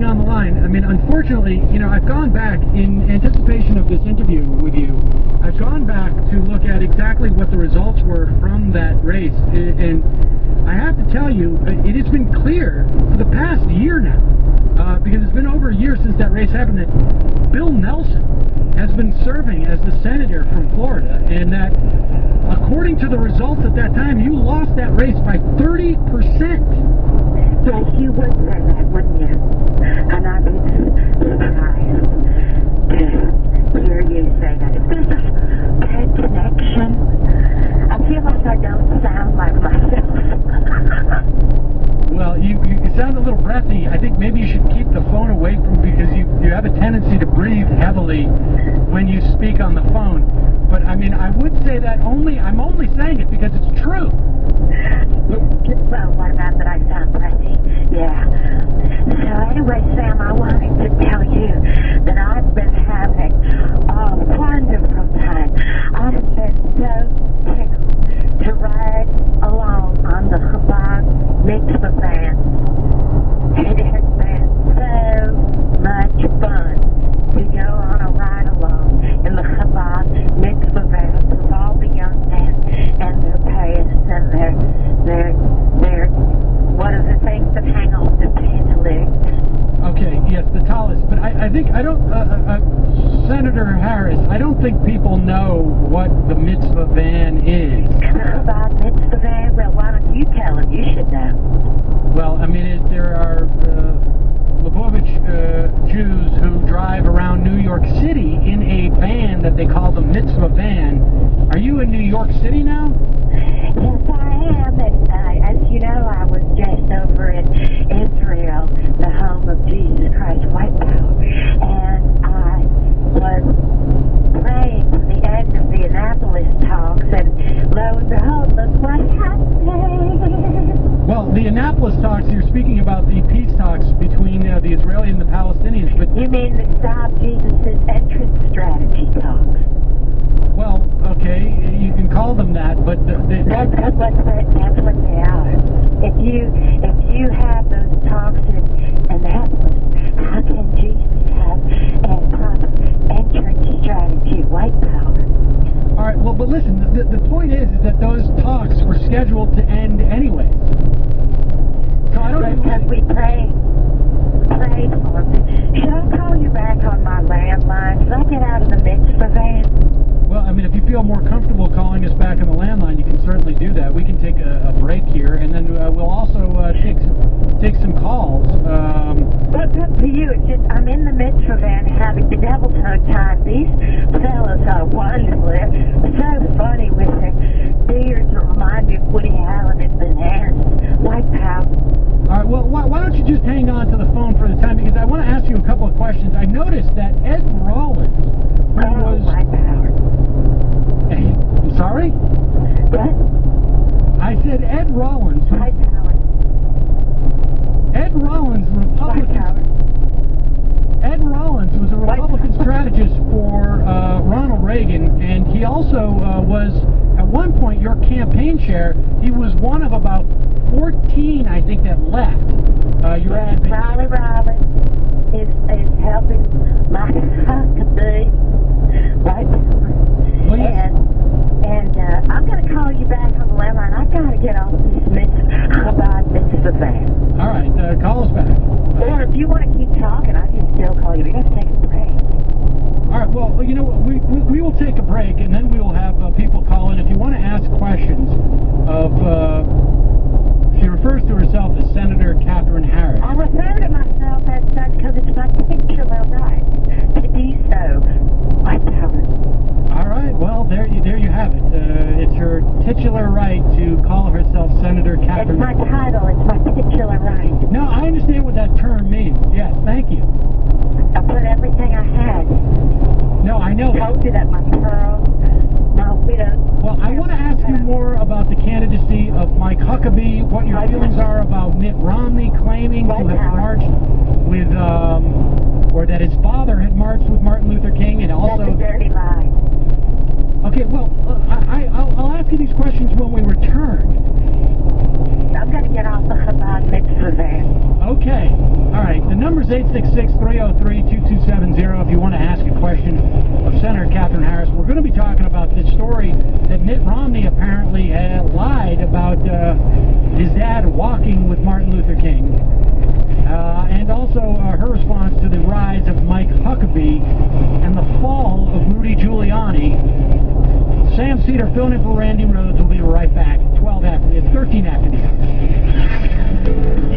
on the line. I mean, unfortunately, you know, I've gone back in anticipation of this interview with you. I've gone back to look at exactly what the results were from that race, and I have to tell you, it has been clear for the past year now, because it's been over a year since that race happened, that Bill Nelson has been serving as the senator from Florida, and that according to the results at that time, you lost that race by 30%. Yes, you would say that, wouldn't you? And I'd be surprised to hear you say that. Is this a bad connection? I feel like I don't sound like myself. Well, you sound a little breathy. I think maybe you should keep the phone away from, because you have a tendency to breathe heavily when you speak on the phone. But I mean, I would say that I'm only saying it because it's true. Well, what about that I sound breathy? Yeah. So anyway, Sam, I wanted to tell you that I've been having a wonderful time. I've been so tickled to ride along on the Chabad mitzvah van. It has been so much fun to go on a ride along in the Chabad mitzvah van with all the young men and their payas and their what are the things that hang on the pantaloons? Okay, yes, the talis. But I think, Senator Harris, I don't think people know what the mitzvah van is. Chabad mitzvah van? Well, why don't you tell them? You should know. Well, I mean, there are Lubavitch Jews who drive around New York City in a van that they call the mitzvah van. Are you in New York City now? Yes, I am. And as you know, I was just over in Israel, the home of Jesus Christ White Power, and I was praying for the end of the Annapolis talks, and lo and behold, look what happened. Well, the Annapolis talks, you're speaking about the peace talks between the Israeli and the Palestinians, but... You mean the Stop Jesus' entrance strategy talks? Well, okay, you can call them that, but... That's what they are. If you have those talks in Annapolis, how can Jesus have a proper entrance strategy, white power? All right, well, but listen, the point is that those talks were scheduled to end anyway. So I don't... Because we prayed for them. Should I call you back on my landline? Should I get out of the mitzvah van? Well, I mean, if you feel more comfortable calling us back on the landline, you can certainly do that. We can take a break here, and then we'll also take some calls. What's up to you? It's just, I'm in the mitzvah van having the devil's hug time. These fellas are wonderful. They're so funny with their beards that remind me of Woody Allen and bananas. White power. All right, well, why don't you just hang on to the phone for the time, because I want to ask you a couple of questions. I noticed that Ed Rollins, who was... White power. Hey, I'm sorry? What? I said Ed Rollins. White power. Ed Rollins, Republican. Ed Rollins was a Republican strategist for Ronald Reagan, and he also was, at one point, your campaign chair. He was one of about 14, I think, that left. Riley is helping my huckabee. Right? Well, yes. And I'm going to call you back on the landline. I've got to get off this mitzvah van. All right, call us back. Or if you want to keep talking, I can still call you. We have to take a break. All right, well, you know what, we will take a break, and then we will have people call in. If you want to ask questions of, she refers to herself as Senator Katherine Harris. I refer to myself as such because it's my titular right to do so. White power. All right, well, there you have it. It's her titular right to call herself Senator Katherine. It's my title. It's my titular right. No, I understand what that term means. Yes, thank you. I put everything I had. No, I know. Told you that my pearls, my widow. Well, I want to ask you more about the candidacy of Mike Huckabee, what your feelings are about Mitt Romney claiming to have marched with, or that his father had marched with Martin Luther King, and also... That's a dirty lie. Okay, well, I'll ask you these questions when we return. I'm going to get off the Chabad mitzvah van. Okay. All right. The number's 866-303-2270 if you want to ask a question of Senator Katherine Harris. We're going to be talking about this story that Mitt Romney apparently lied about his dad walking with Martin Luther King. And also her response to the rise of Mike Huckabee and the fall of Rudy Giuliani. Sam Seder filling in for Randi Rhodes.